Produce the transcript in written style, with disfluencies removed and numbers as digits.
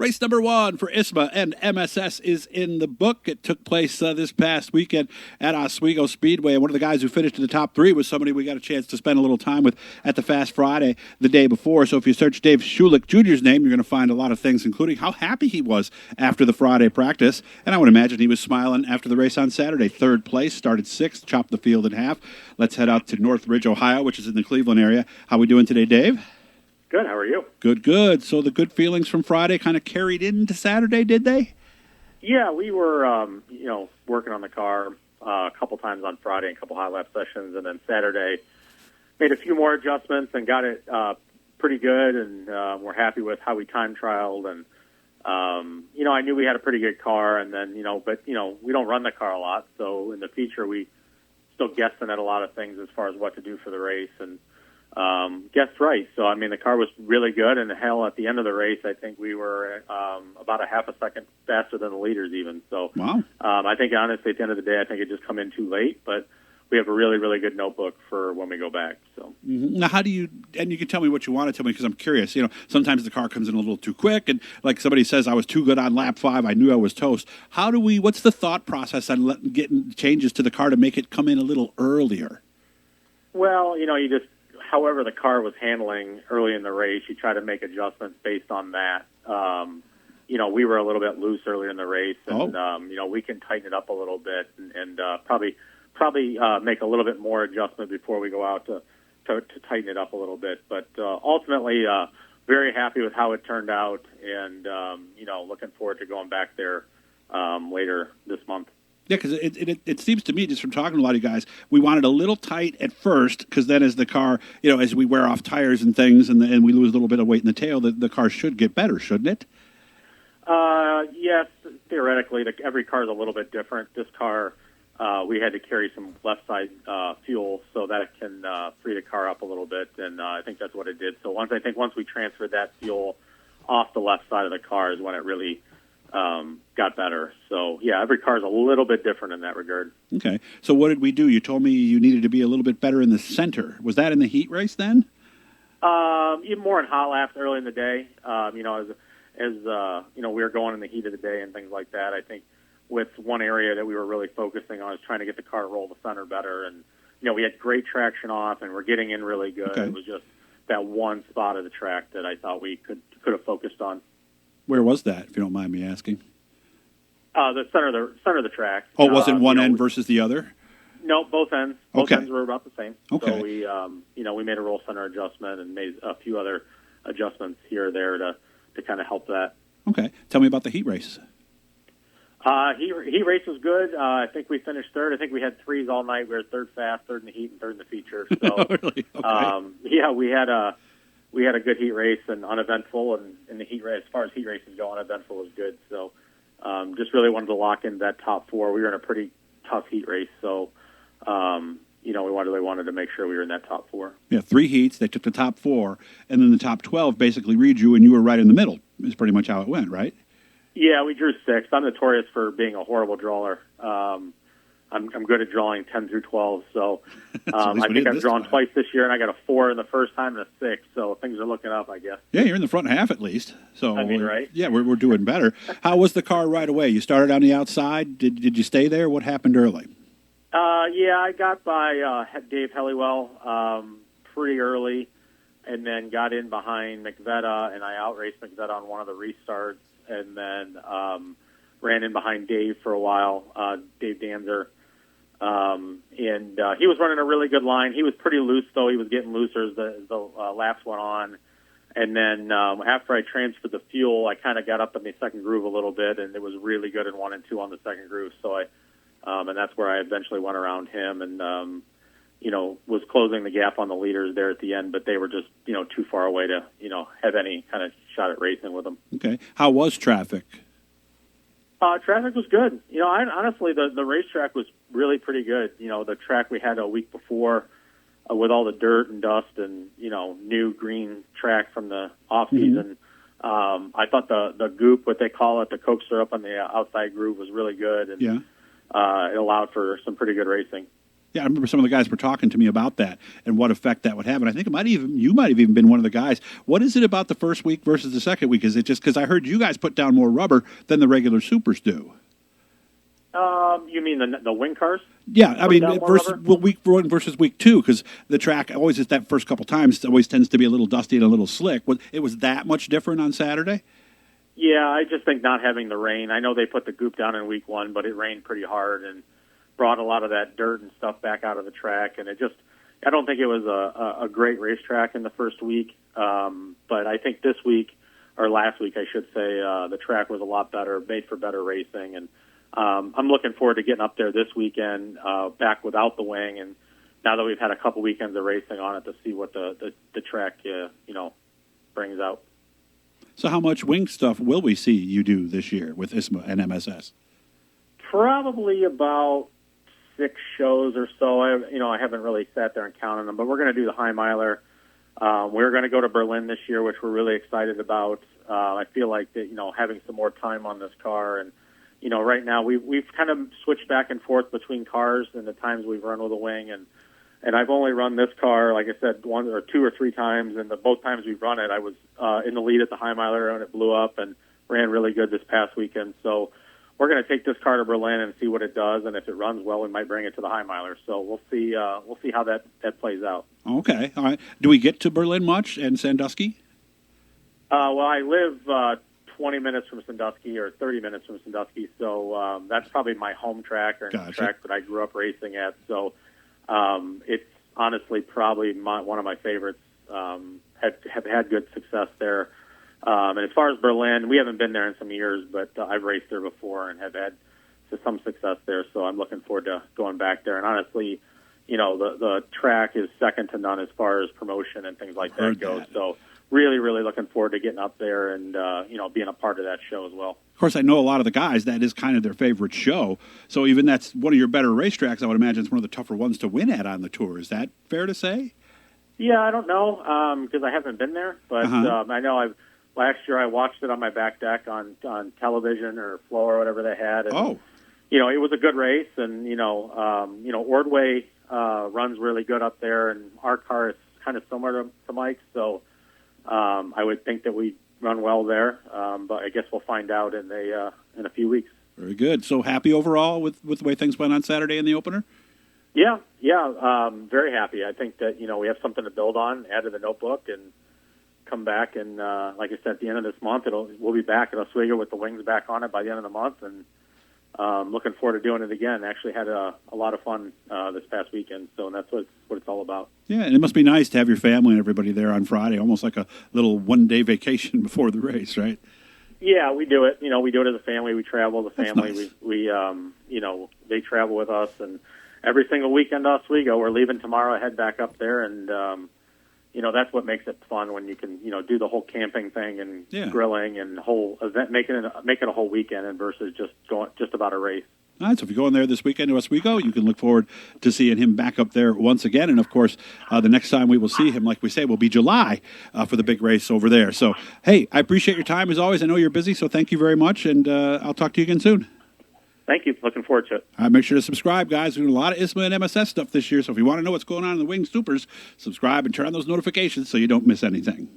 Race number 1 for ISMA and MSS is in the book. It took place this past weekend at Oswego Speedway. And one of the guys who finished in the top 3 was somebody we got a chance to spend a little time with at the Fast Friday the day before. So if you search Dave Shullick Jr.'s name, you're going to find a lot of things, including how happy he was after the Friday practice. And I would imagine he was smiling after the race on Saturday. 3rd place, started 6th, chopped the field in half. Let's head out to Northridge, Ohio, which is in the Cleveland area. How we doing today, Dave? Good. How are you? Good, good. So the good feelings from Friday kind of carried into Saturday, did they? Yeah, we were, working on the car a couple times on Friday, a couple high lap sessions, and then Saturday made a few more adjustments and got it pretty good, and we're happy with how we time trialed. And I knew we had a pretty good car, and then but we don't run the car a lot, so in the feature we still guessing at a lot of things as far as what to do for the race, and guessed right. So, I mean, the car was really good, and hell, at the end of the race, I think we were about a half a second faster than the leaders even. So, wow. I think, honestly, at the end of the day, I think it just come in too late, but we have a really, really good notebook for when we go back. So, Now, how do you, and you can tell me what you want to tell me because I'm curious, sometimes the car comes in a little too quick, and like somebody says, I was too good on lap 5, I knew I was toast. What's the thought process on getting changes to the car to make it come in a little earlier? Well, however the car was handling early in the race, you try to make adjustments based on that. We were a little bit loose earlier in the race, and we can tighten it up a little bit and probably make a little bit more adjustment before we go out to tighten it up a little bit. But ultimately, very happy with how it turned out, and looking forward to going back there later this month. Yeah, because it seems to me, just from talking to a lot of guys, we want it a little tight at first, because then as the car, as we wear off tires and things, and we lose a little bit of weight in the tail, the car should get better, shouldn't it? Yes, theoretically, every car is a little bit different. This car, we had to carry some left side fuel so that it can free the car up a little bit, and I think that's what it did. So once we transferred that fuel off the left side of the car is when it really got better. So, yeah, every car is a little bit different in that regard. Okay. So what did we do? You told me you needed to be a little bit better in the center. Was that in the heat race then? Even more in hot laps early in the day. As we were going in the heat of the day and things like that. I think with one area that we were really focusing on is trying to get the car roll the center better. And, we had great traction off and we're getting in really good. Okay. It was just that one spot of the track that I thought we could have focused on. Where was that, if you don't mind me asking? The center of the track. Oh, it wasn't one end versus the other? No, both ends. Both ends were about the same. Okay. So we made a roll center adjustment and made a few other adjustments here or there to kind of help that. Okay. Tell me about the heat race. Heat race was good. I think we finished 3rd. I think we had 3s all night. We were 3rd fast, 3rd in the heat, and 3rd in the feature. So, really? Okay. We had a good heat race and uneventful, and in the heat race, as far as heat races go, uneventful was good. So, just really wanted to lock in that top 4. We were in a pretty tough heat race, so we really wanted to make sure we were in that top 4. Yeah, 3 heats. They took the top 4, and then the top 12 basically redrew, and you were right in the middle. Is pretty much how it went, right? Yeah, we drew 6. I'm notorious for being a horrible drawer. I'm good at drawing 10 through 12, so I think I've drawn twice this year, and I got a 4 in the first time and a 6, so things are looking up, I guess. Yeah, you're in the front half at least. So right? Yeah, we're doing better. How was the car right away? You started on the outside. Did you stay there? What happened early? Yeah, I got by Dave Helliwell pretty early, and then got in behind McVetta, and I outraced McVetta on one of the restarts, and then ran in behind Dave for a while, Dave Danzer. And he was running a really good line. He was pretty loose, though. He was getting looser as the laps went on. And then after I transferred the fuel, I kind of got up in the second groove a little bit, and it was really good in 1 and 2 on the second groove. So and that's where I eventually went around him and, was closing the gap on the leaders there at the end, but they were just, too far away to, have any kind of shot at racing with them. Okay. How was traffic? Traffic was good. Honestly, the racetrack was really pretty good. The track we had a week before with all the dirt and dust and, new green track from the off-season. Mm-hmm. I thought the goop, what they call it, the coke syrup on the outside groove was really good. And, it allowed for some pretty good racing. Yeah, I remember some of the guys were talking to me about that and what effect that would have. And I think you might have even been one of the guys. What is it about the first week versus the second week? Is it just because I heard you guys put down more rubber than the regular supers do? You mean the wing cars? Yeah, I mean week 1 versus week 2, because the track always is that first couple times always tends to be a little dusty and a little slick. It was that much different on Saturday? Yeah, I just think not having the rain. I know they put the goop down in week 1, but it rained pretty hard and brought a lot of that dirt and stuff back out of the track, and I don't think it was a great racetrack in the first week, but I think this week, or last week I should say, the track was a lot better, made for better racing, and I'm looking forward to getting up there this weekend, back without the wing, and now that we've had a couple weekends of racing on it, to see what the track brings out. So how much wing stuff will we see you do this year with ISMA and MSS? Probably about 6 shows or so. I haven't really sat there and counted them, but we're going to do the High Miler. We're going to go to Berlin this year, which we're really excited about. I feel like that, having some more time on this car, and right now we've kind of switched back and forth between cars and the times we've run with a wing, and I've only run this car, like I said, 1 or 2 or 3 times, and both times we've run it, I was in the lead at the High Miler when it blew up, and ran really good this past weekend. So we're going to take this car to Berlin and see what it does, and if it runs well, we might bring it to the High Miler. So we'll see how that plays out. Okay, all right. Do we get to Berlin much and Sandusky? Well, I live 20 minutes from Sandusky or 30 minutes from Sandusky, so that's probably my home track, or Gotcha. track that I grew up racing at. So it's honestly probably one of my favorites. Have had good success there. And as far as Berlin, we haven't been there in some years, but I've raced there before and have had some success there. So I'm looking forward to going back there. And honestly, the track is second to none as far as promotion and things like that goes. So really, really looking forward to getting up there and being a part of that show as well. Of course, I know a lot of the guys, that is kind of their favorite show. So even that's one of your better racetracks, I would imagine it's one of the tougher ones to win at on the tour. Is that fair to say? Yeah, I don't know, because I haven't been there. But I know last year I watched it on my back deck on television or Flow or whatever they had. And, it was a good race. And, Ordway runs really good up there. And our car is kind of similar to Mike's. So I would think that we run well there, but I guess we'll find out in a few weeks. Very good. So happy overall with the way things went on Saturday in the opener? Yeah, very happy. I think that we have something to build on, add to the notebook, and come back. And like I said, at the end of this month, we'll be back at Oswego with the wings back on it by the end of the month, and looking forward to doing it again. Actually had a lot of fun this past weekend, so that's what it's all about. Yeah, and it must be nice to have your family and everybody there on Friday, almost like a little one-day vacation before the race, right? Yeah, we do it. We do it as a family. We travel as a family. Nice. We they travel with us, and every single weekend Oswego, we're leaving tomorrow, head back up there, and that's what makes it fun when you can do the whole camping thing and grilling and whole event, make it a whole weekend, and versus just about a race. All right, so if you go in there this weekend to Oswego, you can look forward to seeing him back up there once again. And, of course, the next time we will see him, like we say, will be July for the big race over there. So, hey, I appreciate your time as always. I know you're busy, so thank you very much, and I'll talk to you again soon. Thank you. Looking forward to it. All right, make sure to subscribe, guys. We're doing a lot of ISMA and MSS stuff this year, so if you want to know what's going on in the Wing Supers, subscribe and turn on those notifications so you don't miss anything.